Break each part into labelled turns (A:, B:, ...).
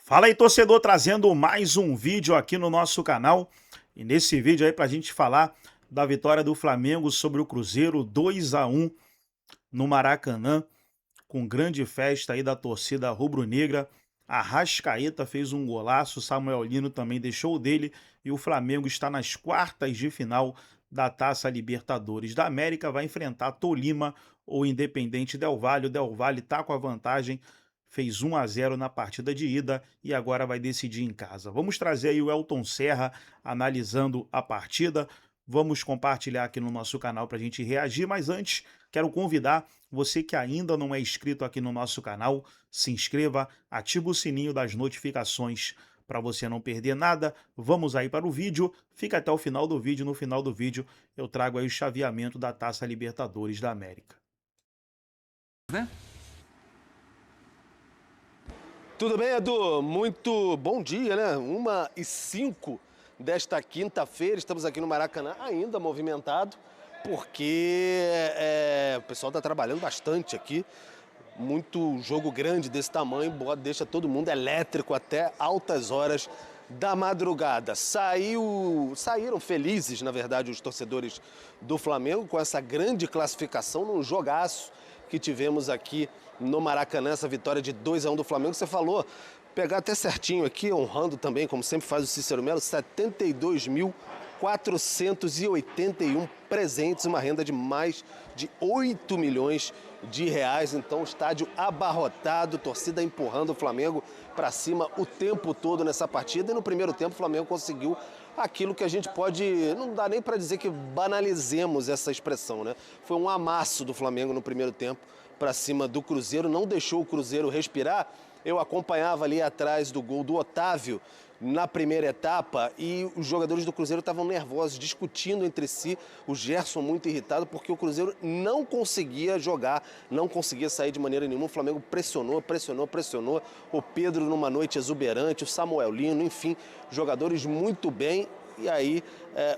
A: Fala aí, torcedor, trazendo mais um vídeo aqui no nosso canal. E nesse vídeo aí pra gente falar da vitória do Flamengo sobre o Cruzeiro 2-1 no Maracanã, com grande festa aí da torcida rubro-negra. Arrascaeta fez um golaço, Samuel Lino também deixou o dele e o Flamengo está nas quartas de final da Taça Libertadores da América, vai enfrentar Tolima ou Independente Del Valle. O Del Valle tá com a vantagem, fez 1-0 na partida de ida e agora vai decidir em casa. Vamos trazer aí o Elton Serra analisando a partida. Vamos compartilhar aqui no nosso canal para a gente reagir, mas antes quero convidar você que ainda não é inscrito aqui no nosso canal, se inscreva, ativa o sininho das notificações para você não perder nada. Vamos aí para o vídeo, fica até o final do vídeo. No final do vídeo eu trago aí o chaveamento da Taça Libertadores da América.
B: Né? Tudo bem, Edu? Muito bom dia, né? 1h05 desta quinta-feira, estamos aqui no Maracanã, ainda movimentado, porque o pessoal está trabalhando bastante aqui. Muito jogo grande desse tamanho, deixa todo mundo elétrico até altas horas da madrugada. Saíram felizes, na verdade, os torcedores do Flamengo com essa grande classificação num jogaço que tivemos aqui no Maracanã, essa vitória de 2-1 do Flamengo. Você falou, pegar até certinho aqui, honrando também, como sempre faz o Cícero Melo, 72.481 presentes, uma renda de mais de 8 milhões de reais. Então, o estádio abarrotado, torcida empurrando o Flamengo para cima o tempo todo nessa partida. E no primeiro tempo, o Flamengo conseguiu aquilo que a gente pode, não dá nem para dizer que banalizemos essa expressão, né? Foi um amasso do Flamengo no primeiro tempo para cima do Cruzeiro, não deixou o Cruzeiro respirar. Eu acompanhava ali atrás do gol do Otávio na primeira etapa e os jogadores do Cruzeiro estavam nervosos, discutindo entre si, o Gerson muito irritado porque o Cruzeiro não conseguia jogar, não conseguia sair de maneira nenhuma. O Flamengo pressionou, o Pedro numa noite exuberante, o Samuel Lino, enfim, jogadores muito bem. E aí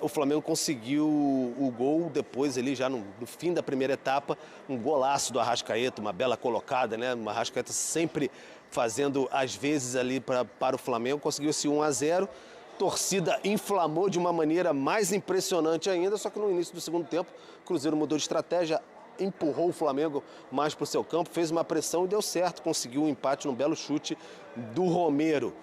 B: o Flamengo conseguiu o gol depois ali já no fim da primeira etapa, um golaço do Arrascaeta, uma bela colocada, né? O Arrascaeta sempre fazendo às vezes ali para o Flamengo, conseguiu esse 1-0. Torcida inflamou de uma maneira mais impressionante ainda, só que no início do segundo tempo o Cruzeiro mudou de estratégia, empurrou o Flamengo mais para o seu campo, fez uma pressão e deu certo, conseguiu um empate num belo chute do Romero.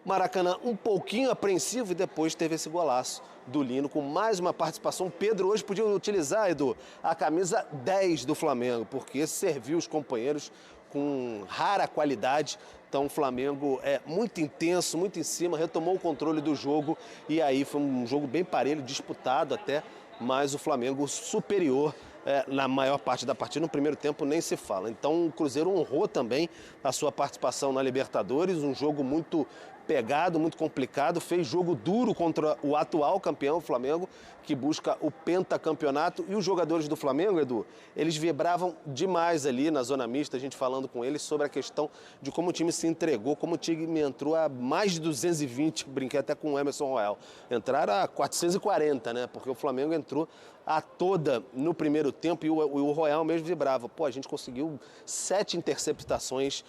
B: Maracanã um pouquinho apreensivo e depois teve esse golaço do Lino com mais uma participação. Pedro hoje podia utilizar, Edu, a camisa 10 do Flamengo, porque serviu os companheiros com rara qualidade. Então o Flamengo é muito intenso, muito em cima, retomou o controle do jogo e aí foi um jogo bem parelho, disputado até, mas o Flamengo superior na maior parte da partida. No primeiro tempo nem se fala. Então o Cruzeiro honrou também a sua participação na Libertadores, um jogo muito pegado, muito complicado, fez jogo duro contra o atual campeão, o Flamengo, que busca o pentacampeonato. E os jogadores do Flamengo, Edu, eles vibravam demais ali na zona mista, a gente falando com eles sobre a questão de como o time se entregou, como o time entrou a mais de 220, brinquei até com o Emerson Royal, entraram a 440, né? Porque o Flamengo entrou a toda no primeiro tempo e o Royal mesmo vibrava. Pô, a gente conseguiu 7 interceptações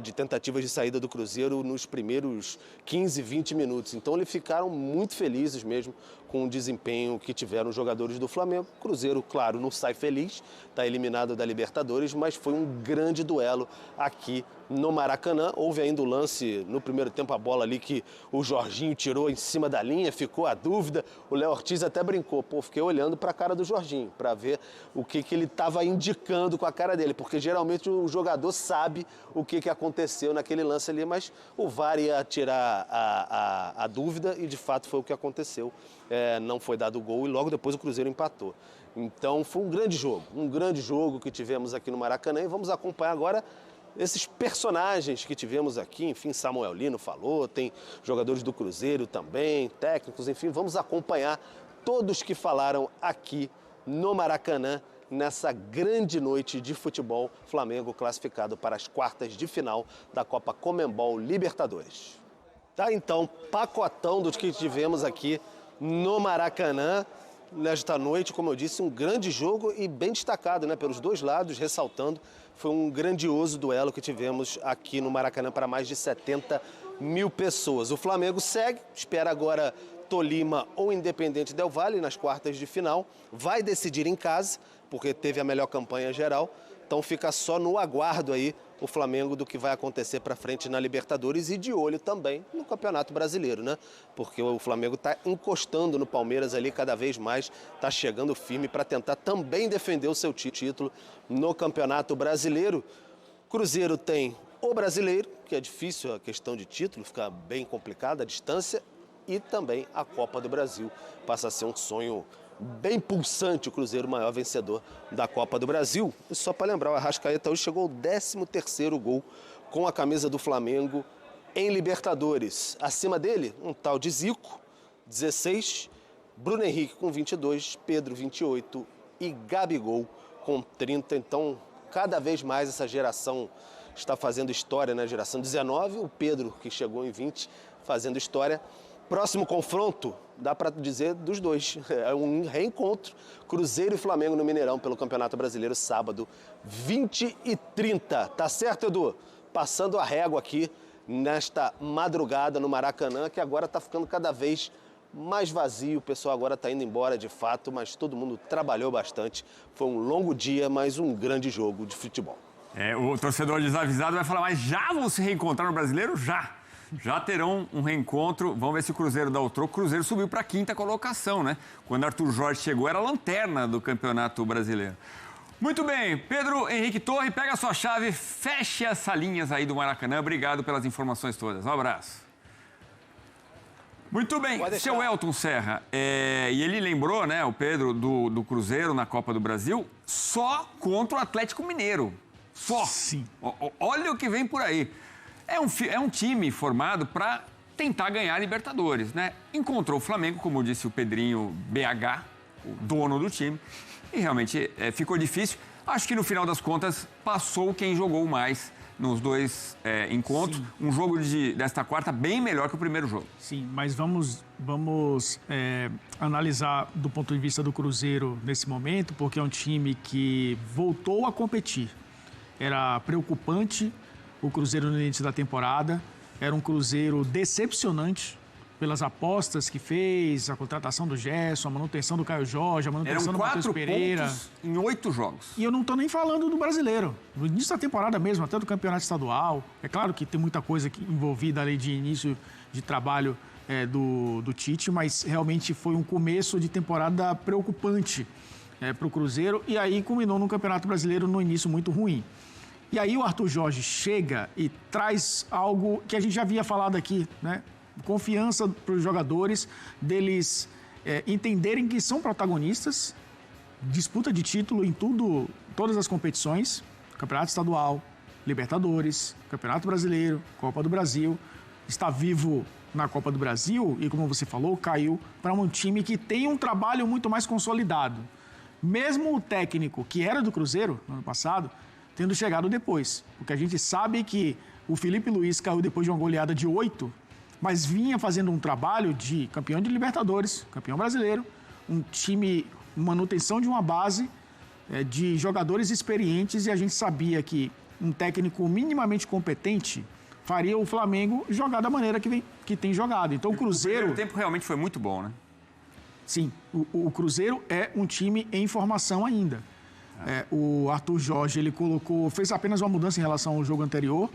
B: de tentativas de saída do Cruzeiro nos primeiros 15, 20 minutos. Então eles ficaram muito felizes mesmo com o desempenho que tiveram os jogadores do Flamengo. O Cruzeiro, claro, não sai feliz, está eliminado da Libertadores, mas foi um grande duelo aqui no Maracanã. Houve ainda o lance no primeiro tempo, a bola ali que o Jorginho tirou em cima da linha, ficou a dúvida. O Léo Ortiz até brincou, pô, fiquei olhando para a cara do Jorginho, para ver o que ele estava indicando com a cara dele, porque geralmente o jogador sabe o que aconteceu naquele lance ali, mas o VAR ia tirar a dúvida e de fato foi o que aconteceu. Não foi dado o gol e logo depois o Cruzeiro empatou. Então foi um grande jogo que tivemos aqui no Maracanã e vamos acompanhar agora esses personagens que tivemos aqui. Enfim, Samuel Lino falou, tem jogadores do Cruzeiro também, técnicos, enfim, vamos acompanhar todos que falaram aqui no Maracanã nessa grande noite de futebol. Flamengo classificado para as quartas de final da Copa Conmebol Libertadores. Tá, então, pacotão dos que tivemos aqui no Maracanã. nesta noite, como eu disse, um grande jogo e bem destacado, né, pelos dois lados, ressaltando. Foi um grandioso duelo que tivemos aqui no Maracanã para mais de 70 mil pessoas. O Flamengo segue, espera agora Tolima ou Independente Del Valle nas quartas de final. Vai decidir em casa, porque teve a melhor campanha geral. Então fica só no aguardo aí o Flamengo do que vai acontecer para frente na Libertadores e de olho também no Campeonato Brasileiro, né? Porque o Flamengo está encostando no Palmeiras ali cada vez mais, está chegando firme para tentar também defender o seu título no Campeonato Brasileiro. Cruzeiro tem o Brasileiro, que é difícil a questão de título, fica bem complicada a distância, e também a Copa do Brasil. Passa a ser um sonho bem pulsante, o Cruzeiro, maior vencedor da Copa do Brasil. E só para lembrar, o Arrascaeta hoje chegou ao 13º gol com a camisa do Flamengo em Libertadores. Acima dele, um tal de Zico, 16, Bruno Henrique com 22, Pedro 28 e Gabigol com 30. Então, cada vez mais essa geração está fazendo história, né? Geração 19, o Pedro, que chegou em 20, fazendo história. Próximo confronto, dá para dizer, dos dois. É um reencontro. Cruzeiro e Flamengo no Mineirão pelo Campeonato Brasileiro, sábado, 20h30. Tá certo, Edu? Passando a régua aqui nesta madrugada no Maracanã, que agora está ficando cada vez mais vazio. O pessoal agora está indo embora de fato, mas todo mundo trabalhou bastante. Foi um longo dia, mas um grande jogo de futebol.
C: O torcedor desavisado vai falar, mas já vão se reencontrar no Brasileiro? Já terão um reencontro. Vamos ver se o Cruzeiro dá o troco. O Cruzeiro subiu para a 5ª colocação, né? Quando Arthur Jorge chegou, era a lanterna do Campeonato Brasileiro. Muito bem, Pedro Henrique Torre, pega a sua chave, feche as salinhas aí do Maracanã. Obrigado pelas informações todas. Um abraço. Muito bem, seu Elton Serra, e ele lembrou, né, o Pedro, do Cruzeiro na Copa do Brasil, só contra o Atlético Mineiro. Só.
D: Sim.
C: Olha o que vem por aí. É um time formado para tentar ganhar a Libertadores, né? Encontrou o Flamengo, como disse o Pedrinho BH, o dono do time, e realmente ficou difícil. Acho que no final das contas passou quem jogou mais nos dois encontros. Sim. Um jogo desta quarta bem melhor que o primeiro jogo.
D: Sim, mas vamos analisar do ponto de vista do Cruzeiro nesse momento, porque é um time que voltou a competir. Era preocupante o Cruzeiro no início da temporada, era um Cruzeiro decepcionante pelas apostas que fez, a contratação do Gerson, a manutenção do Caio Jorge, a manutenção do Matheus Pereira.
C: Pontos em 8 jogos.
D: E eu não estou nem falando do brasileiro. No início da temporada mesmo, até do campeonato estadual. É claro que tem muita coisa envolvida ali de início de trabalho do Tite, mas realmente foi um começo de temporada preocupante para o Cruzeiro. E aí culminou no Campeonato Brasileiro no início muito ruim. E aí o Arthur Jorge chega e traz algo que a gente já havia falado aqui, né? Confiança para os jogadores, deles entenderem que são protagonistas, disputa de título em todas as competições, Campeonato Estadual, Libertadores, Campeonato Brasileiro, Copa do Brasil, está vivo na Copa do Brasil e, como você falou, caiu para um time que tem um trabalho muito mais consolidado. Mesmo o técnico que era do Cruzeiro no ano passado, tendo chegado depois, porque a gente sabe que o Felipe Luiz caiu depois de uma goleada de 8, mas vinha fazendo um trabalho de campeão de Libertadores, campeão brasileiro, um time, manutenção de uma base de jogadores experientes, e a gente sabia que um técnico minimamente competente faria o Flamengo jogar da maneira que tem jogado. Então o Cruzeiro...
C: O primeiro tempo realmente foi muito bom, né?
D: Sim, o Cruzeiro é um time em formação ainda. O Arthur Jorge, ele fez apenas uma mudança em relação ao jogo anterior,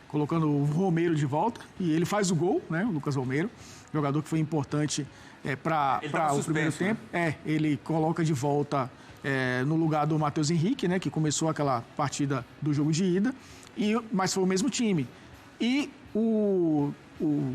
D: colocando o Romero de volta, e ele faz o gol, né? O Lucas Romero, jogador que foi importante para o primeiro tempo. Né? Ele coloca de volta no lugar do Matheus Henrique, né? Que começou aquela partida do jogo de ida, mas foi o mesmo time. E o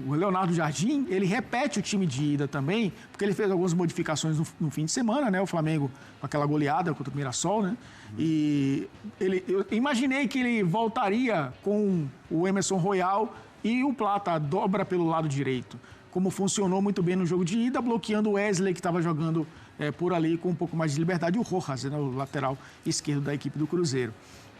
D: Leonardo Jardim, ele repete o time de ida também, porque ele fez algumas modificações no fim de semana, né? O Flamengo com aquela goleada contra o Mirassol, né? E eu imaginei que ele voltaria com o Emerson Royal e o Plata, a dobra pelo lado direito, como funcionou muito bem no jogo de ida, bloqueando o Wesley, que estava jogando por ali com um pouco mais de liberdade, e o Rojas, né? O lateral esquerdo da equipe do Cruzeiro.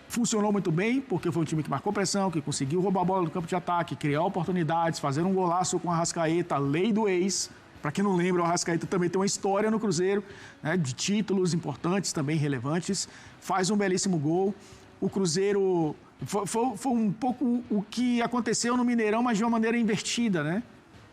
D: Funcionou muito bem, porque foi um time que marcou pressão, que conseguiu roubar a bola do campo de ataque, criar oportunidades, fazer um golaço com a Arrascaeta, lei do ex, Para quem não lembra, o Arrascaeta também tem uma história no Cruzeiro, né, de títulos importantes, também relevantes. Faz um belíssimo gol. O Cruzeiro... Foi um pouco o que aconteceu no Mineirão, mas de uma maneira invertida, né?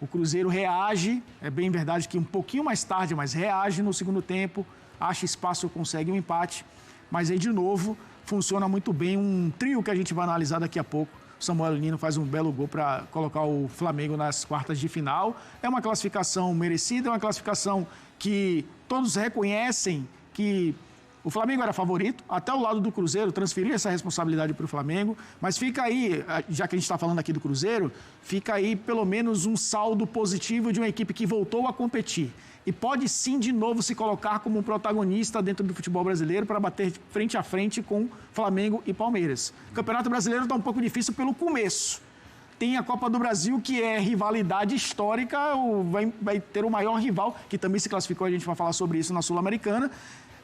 D: O Cruzeiro reage, é bem verdade que um pouquinho mais tarde, mas reage no segundo tempo, acha espaço, consegue um empate. Mas aí, de novo, funciona muito bem um trio que a gente vai analisar daqui a pouco. O Samuel Nino faz um belo gol para colocar o Flamengo nas quartas de final. É uma classificação merecida, é uma classificação que todos reconhecem que o Flamengo era favorito, até o lado do Cruzeiro transferiu essa responsabilidade para o Flamengo, mas fica aí, já que a gente está falando aqui do Cruzeiro, fica aí pelo menos um saldo positivo de uma equipe que voltou a competir. E pode sim, de novo, se colocar como um protagonista dentro do futebol brasileiro para bater frente a frente com Flamengo e Palmeiras. O Campeonato Brasileiro está um pouco difícil pelo começo. Tem a Copa do Brasil, que é rivalidade histórica, vai ter o maior rival, que também se classificou, a gente vai falar sobre isso na Sul-Americana.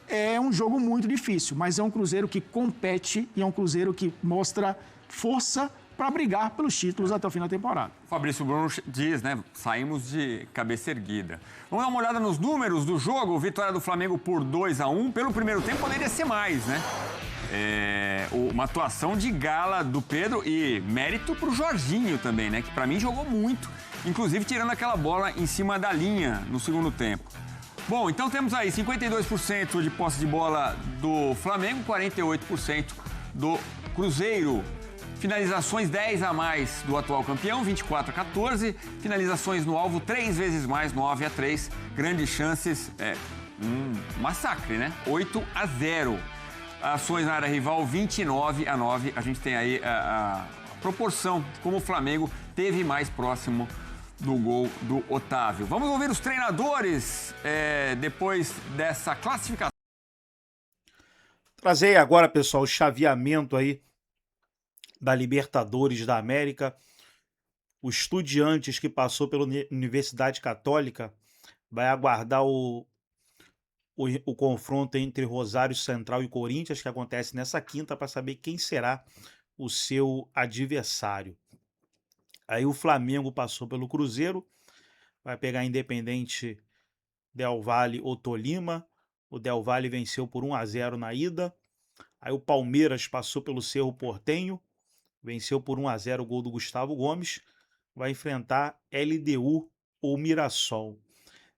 D: É um jogo muito difícil, mas é um Cruzeiro que compete e é um Cruzeiro que mostra força para brigar pelos títulos até o fim da temporada.
C: O Fabrício Bruno diz, né? Saímos de cabeça erguida. Vamos dar uma olhada nos números do jogo. Vitória do Flamengo por 2-1. Pelo primeiro tempo poderia ser mais, né? Uma atuação de gala do Pedro e mérito para o Jorginho também, né? Que para mim jogou muito, inclusive tirando aquela bola em cima da linha no segundo tempo. Bom, então temos aí 52% de posse de bola do Flamengo, 48% do Cruzeiro. Finalizações 10 a mais do atual campeão, 24-14. Finalizações no alvo 3 vezes mais, 9-3. Grandes chances, massacre, né? 8-0. Ações na área rival, 29-9. A gente tem aí a proporção como o Flamengo teve mais próximo do gol do Otávio. Vamos ouvir os treinadores depois dessa classificação.
A: Trazer agora, pessoal, o chaveamento aí da Libertadores da América. O Estudiantes, que passou pela Universidade Católica, vai aguardar o confronto entre Rosário Central e Corinthians, que acontece nessa quinta, para saber quem será o seu adversário. Aí o Flamengo passou pelo Cruzeiro, vai pegar Independente Del Valle ou Tolima. O Del Valle venceu por 1-0 na ida. Aí o Palmeiras passou pelo Cerro Porteño, venceu por 1-0 o gol do Gustavo Gomes. Vai enfrentar LDU ou Mirassol.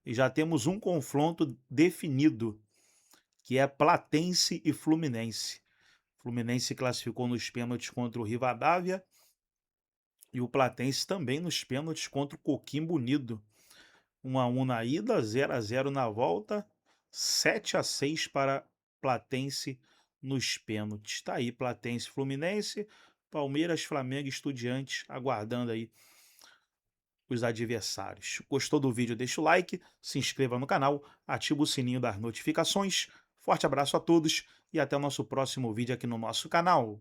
A: E já temos um confronto definido, que é Platense e Fluminense. Fluminense classificou nos pênaltis contra o Rivadavia. E o Platense também nos pênaltis contra o Coquimbo Unido. 1-1 na ida, 0-0 na volta, 7-6 para Platense nos pênaltis. Tá aí Platense, Fluminense, Palmeiras, Flamengo e Estudiantes aguardando aí os adversários. Gostou do vídeo? Deixa o like, se inscreva no canal, ativa o sininho das notificações. Forte abraço a todos e até o nosso próximo vídeo aqui no nosso canal.